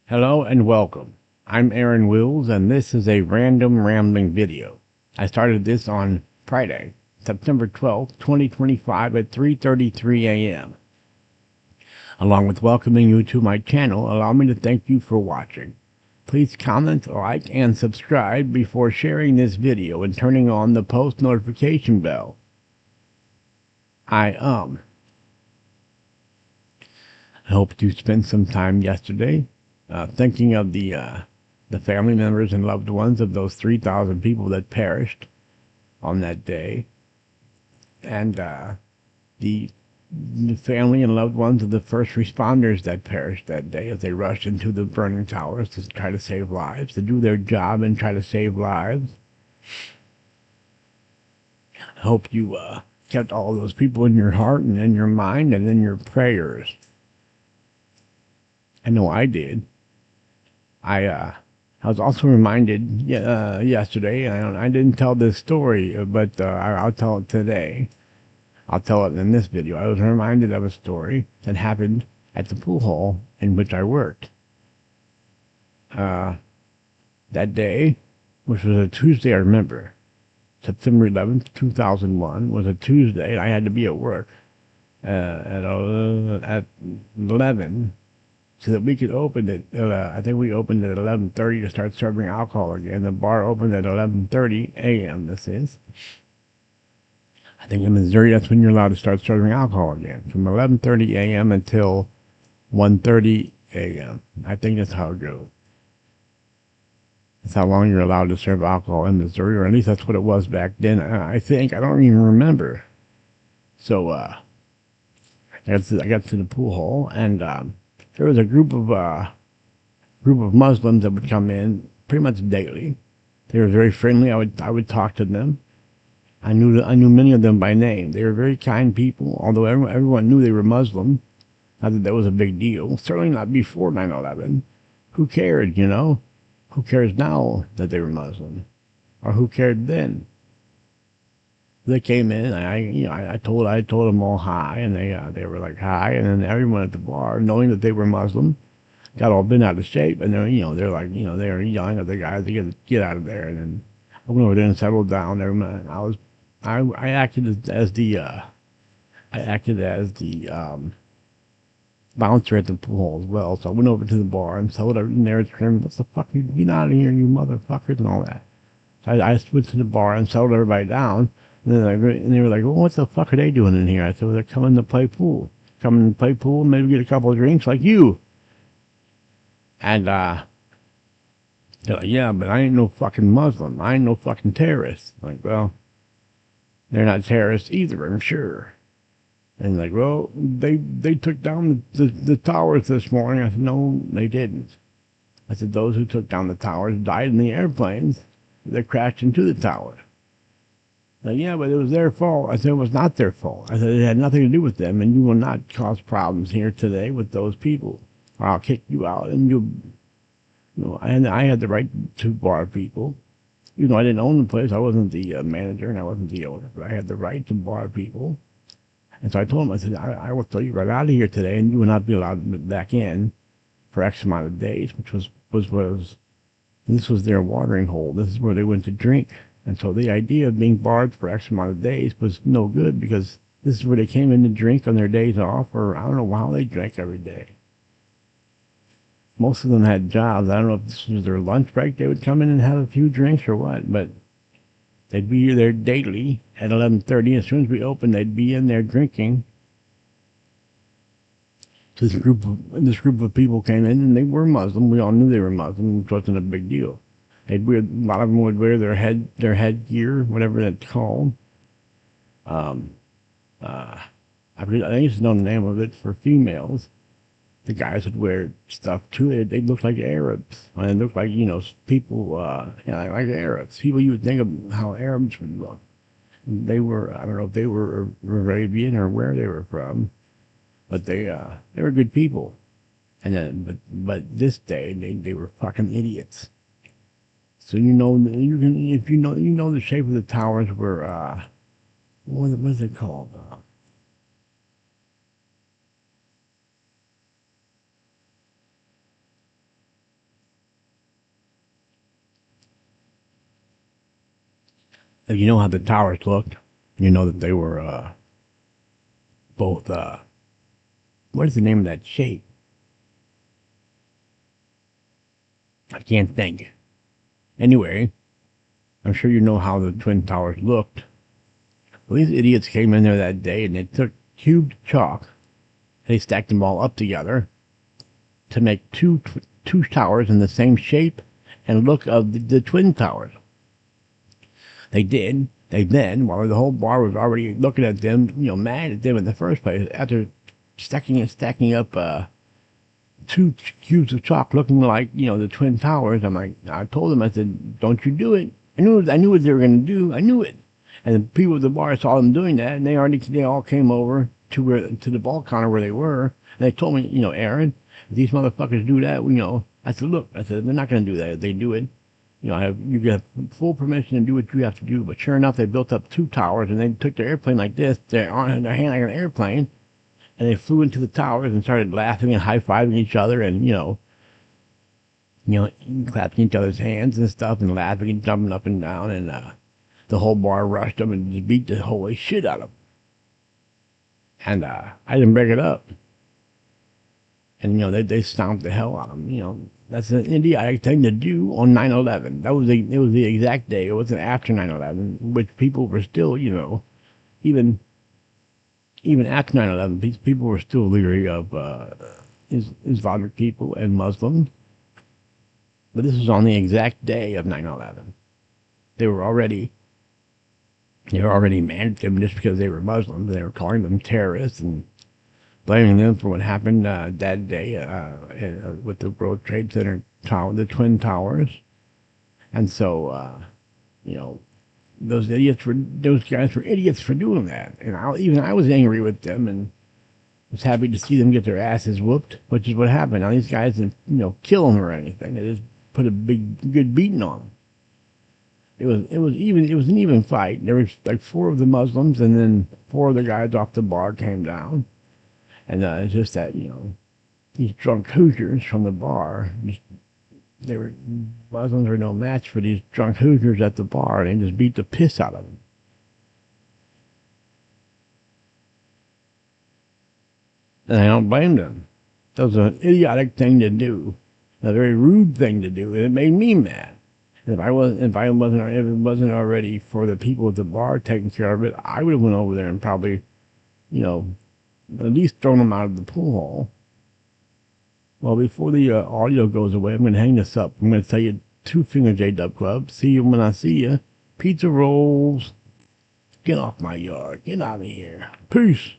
Hello and welcome. I'm Aaron Wills and this is a random rambling video. I started this on Friday, September 12th, 2025 at 3:33 a.m. Along with welcoming you to my channel, allow me to thank you for watching. Please comment, like, and subscribe before sharing this video and turning on the post notification bell. I hope you spent some time yesterday thinking of the family members and loved ones of those 3,000 people that perished on that day, and the family and loved ones of the first responders that perished that day as they rushed into the burning towers to try to save lives, to do their job and try to save lives. I hope you kept all those people in your heart and in your mind and in your prayers. I know I did. I was also reminded yesterday. I didn't tell this story, but I'll tell it today. I'll tell it in this video. I was reminded of a story that happened at the pool hall in which I worked. That day, which was a Tuesday, I remember, September 11th, 2001, was a Tuesday. I had to be at work at 11. So that we could open it, I think we opened at 11:30 to start serving alcohol again. The bar opened at 11:30 a.m. This is. I think in Missouri, that's when you're allowed to start serving alcohol again, from 11:30 a.m. until 1:30 a.m. I think that's how it goes. That's how long you're allowed to serve alcohol in Missouri, or at least that's what it was back then. I think. I don't even remember. So, I got to the pool hall, and there was a group of Muslims that would come in pretty much daily. They were very friendly. I would talk to them. I knew many of them by name. They were very kind people, although everyone knew they were Muslim. Not that that was a big deal. Certainly not before 9/11. Who cared, you know? Who cares now that they were Muslim, or who cared then? They came in, and I told them all hi, and they were like hi, and then everyone at the bar, knowing that they were Muslim, got all bent out of shape, and they're like, they were yelling at the guys to get out of there, and then I went over there and settled down. I acted as the bouncer at the pool as well, so I went over to the bar and told everyone there screaming, "What the fuck? Get out of here, you motherfuckers!" and all that. So I went to the bar and settled everybody down. And they were like, "Well, what the fuck are they doing in here?" I said, "Well, they're coming to play pool. Coming to play pool, maybe get a couple of drinks like you." And they're like, "Yeah, but I ain't no fucking Muslim. I ain't no fucking terrorist." I'm like, well, they're not terrorists either, I'm sure. And like, well, they took down the towers this morning. I said, no, they didn't. I said, those who took down the towers died in the airplanes that crashed into the towers. Like, yeah, but it was their fault. I said, it was not their fault. I said, it had nothing to do with them, and you will not cause problems here today with those people, or I'll kick you out, and I had the right to bar people. You know, I didn't own the place. I wasn't the manager, and I wasn't the owner, but I had the right to bar people. And so I told him, I said, I will throw you right out of here today, and you will not be allowed back in for X amount of days, which was this was their watering hole. This is where they went to drink. And so the idea of being barred for X amount of days was no good, because this is where they came in to drink on their days off, or I don't know how they drank every day. Most of them had jobs. I don't know if this was their lunch break. They would come in and have a few drinks or what, but they'd be there daily at 11:30. As soon as we opened, they'd be in there drinking. This group of people came in, and they were Muslim. We all knew they were Muslim, which wasn't a big deal. A lot of them would wear their headgear, whatever that's called. I used to know the name of it for females. The guys would wear stuff too. They looked like Arabs. They looked like people, like Arabs. People you would think of how Arabs would look. They were, I don't know if they were Arabian or where they were from, but they were good people. And then, but this day they were fucking idiots. So you can, if you know the shape of the towers were what is it called? If you know how the towers looked, you know that they were both. What is the name of that shape? I can't think. Anyway, I'm sure you know how the Twin Towers looked. Well, these idiots came in there that day and they took cubed chalk. They stacked them all up together to make two towers in the same shape and look of the Twin Towers. They did. They then, while the whole bar was already looking at them, mad at them in the first place, after stacking up two cubes of chalk looking like, the Twin Towers. I told them, I said, don't you do it. I knew what they were going to do. I knew it. And the people at the bar saw them doing that, and they all came over to the ball counter where they were, and they told me, Aaron, if these motherfuckers do that, I said, look, they're not going to do that. If they do it, you get full permission to do what you have to do. But sure enough, they built up two towers, and they took their airplane like this, their hand like an airplane, and they flew into the towers and started laughing and high-fiving each other and, clapping each other's hands and stuff and laughing and jumping up and down. And the whole bar rushed them and just beat the holy shit out of them. And I didn't break it up. And, they stomped the hell out of them. That's an idiotic thing to do on 9/11. It was the exact day. It wasn't after 9/11, which people were still, even after 9/11, people were still leery of Islamic people and Muslims. But this was on the exact day of 9/11. They were already mad at them just because they were Muslims. They were calling them terrorists and blaming them for what happened that day with the World Trade Center tower, the Twin Towers. And so, those guys were idiots for doing that. And I was angry with them and was happy to see them get their asses whooped, which is what happened. Now these guys didn't, kill them or anything. They just put a good beating on them. It was an even fight. There was like four of the Muslims, and then four of the guys off the bar came down. And it's just that, these drunk Hoosiers from the bar, Muslims were no match for these drunk Hoosiers at the bar, and they just beat the piss out of them. And I don't blame them. That was an idiotic thing to do, a very rude thing to do, and it made me mad. And if it wasn't already for the people at the bar taking care of it, I would have went over there and probably, at least thrown them out of the pool hall. Well, before the audio goes away, I'm going to hang this up. I'm going to tell you two finger J-Dub Club. See you when I see you. Pizza rolls. Get off my yard. Get out of here. Peace.